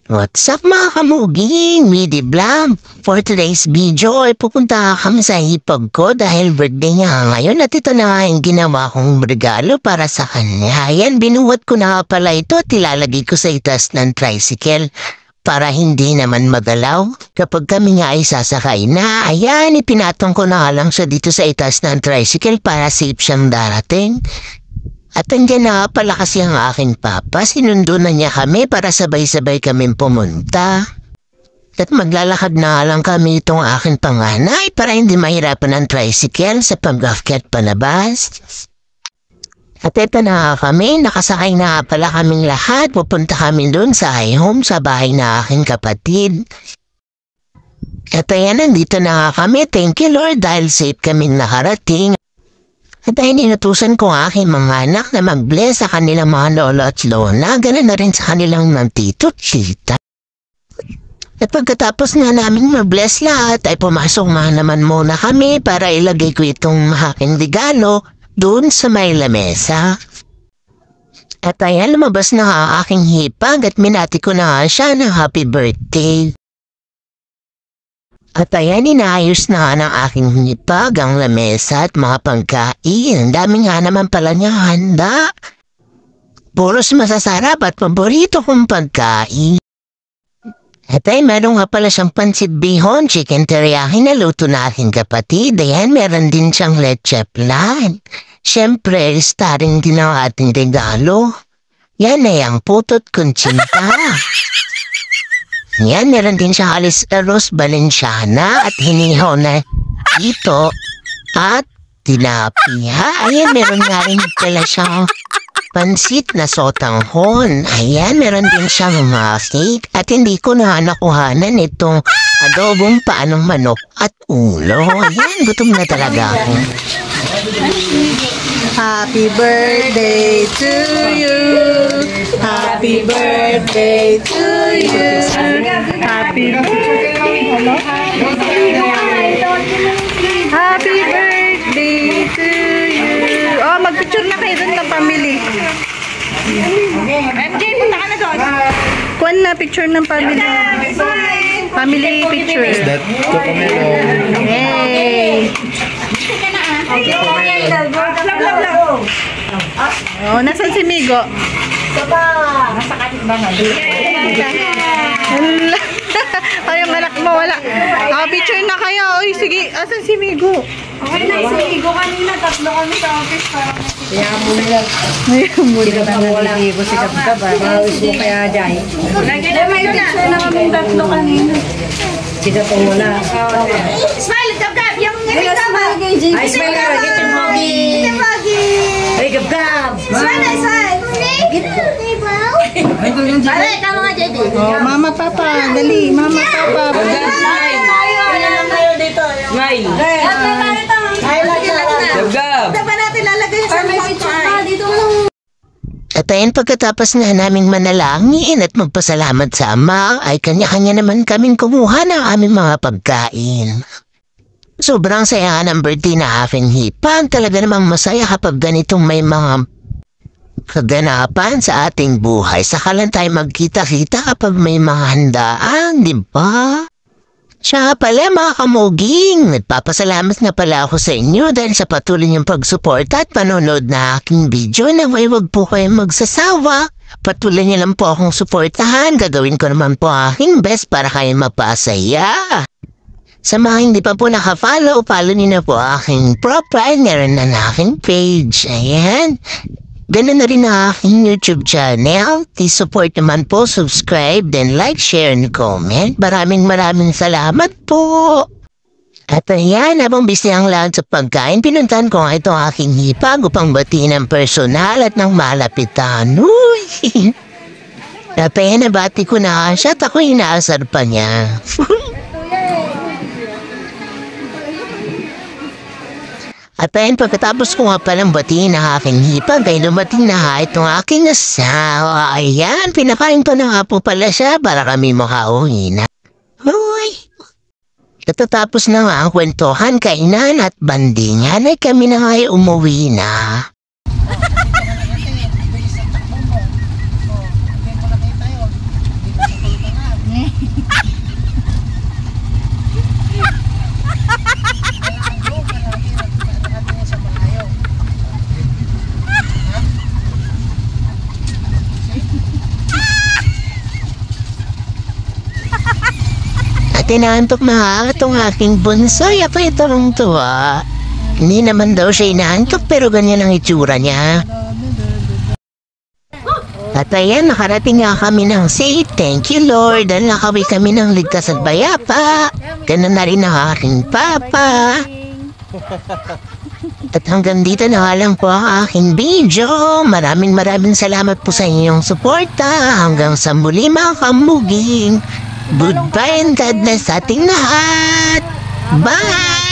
What's up mga kamuging? Midi Vlog. For today's video ay pupunta kami sa hipag ko dahil birthday niya ngayon at ito na nga yung ginawa kong regalo para sa kanya. Ayan, binuhat ko na pala ito at ilalagay ko sa itas ng tricycle para hindi naman magalaw. Kapag kami nga ay sasakay na, ayan, ipinatong ko na lang siya dito sa itas ng tricycle para safe siyang darating. At andyan na pala kasi ang aking papa, sinundo na niya kami para sabay-sabay kami pumunta. At maglalakad na lang kami itong aking panganay para hindi mahirapan ang tricycle sa pag-akyat palabas. At eto na kami, nakasakay na pala kaming lahat, pupunta kami dun sa home sa bahay na aking kapatid. At ayan, nandito na kami, thank you Lord dahil safe kaming nakarating. At ay inutusan ko ang aking mga anak na mag-bless sa kanilang mga lolo at lola, ganoon na rin sa kanilang ng tito at tita. At pagkatapos nga naming mag-bless lahat, ay pumasok nga naman muna kami para ilagay ko itong aking regalo doon sa may lamesa. At ayan, lumabas na ang aking hipag at minati ko na siya ng happy birthday. At ayan, inaayos na ng aking hipag ang lamesa at mga pagkain. Ang dami nga naman pala niya handa. Puros masasarap at paborito kong pagkain. At ay, meron nga pala siyang pansit bihon, chicken teriyaki na luto na aking kapatid. Ayan, meron din siyang leche flan. Siyempre, starring din ang ating regalo. Yan ay ang putot kunchinta. Yan, meron din siya alis arroz Valenciana at hinihaw na ito at tilapia. Ayan, meron nga rin pala siyang pansit na sotanghon. Ayan, meron din siyang mga cake at hindi ko na nakuhanan itong adobong paanong manok at ulo. Ayan, gutom na talaga ako. Happy birthday to you. Happy birthday to you. Happy birthday. Happy birthday to you. Oh, magpicture na kayo dun ng family. MJ, punta ka na doon. Kuwan na picture ng family. Family picture. Yay. Oh, nasan si Migo? Nasa kanila na. Ay, yung anak mo wala. Picture na kayo. Uy, sige. Asan si Migo? Okay na si Migo kanina. Tatlo kami sa office para kaya mo nila. Ayaw mo nila. Wala. Migo si Kapkab. Mawis mo kaya dyan. may picture na kami tatlo kanina. Sida po wala. Smile, Kapkab! Yung smile kay JP. Ay, smile ka. Get yung Mogi. Ay, Kapkab. Smile, smile. Pare, tama nga JP. Oh, mama, papa. Dali. Mama, papa. Smile. Smile. Gab. Dapat natin lalagay sa picture dito lang. At ayan, pagkatapos nga naming manalangin at magpasalamat sa Ama, ay kanya-kanya naman kaming kumuha ng aming mga pagkain. Sobrang saya ng birthday na aking hipag. Talaga namang masaya kapag ganitong may mga kaganapan sa ating buhay. Saka lang tayo magkita-kita kapag may mga handaan, di ba? Siya pala mga kamuging, nagpapasalamat na pala ako sa inyo dahil sa patuloy niyong pagsuporta at panonood na aking video na huwag po kayong magsasawa. Patuloy niyo lang po akong suportahan, gagawin ko naman po aking best para kayo mapasaya. Sa mga hindi pa po nakafollow, follow niyo na po aking profile, meron na aking page, ayan. Ganun na rin ang aking YouTube channel. Please support naman po, subscribe, then like, share, and comment. Maraming salamat po. At ayan, habang busy ang lahat sa pagkain, pinuntan ko nga itong aking hipag upang batiin ng personal at ng malapitan. Uy! At ayan, nabati ko na siya at ako inaasar pa niya. At ayun, pagkatapos ko nga palang batiin ang aking hipag, ay lumating na itong aking asawa. Ayan, pinakain pa na nga po pala siya para kami makauwi na. Uy! Katatapos na nga ang kwentuhan, kainan at bandingan, ay kami na nga ay umuwi na. At inaantok na itong aking bunsoy. Apa itong tuwa. Hindi naman daw siya inaantok pero ganyan ang itsura niya. At ayan, nakarating nga kami ng safe. Thank you, Lord. Dahil nakawi kami ng ligtas at bayapa. Ganun na rin ang aking papa. At hanggang dito na lang po ang aking video. Maraming salamat po sa inyong suporta. Hanggang sa muli mga kamuging. Goodbye and God bless sa ating lahat. Bye!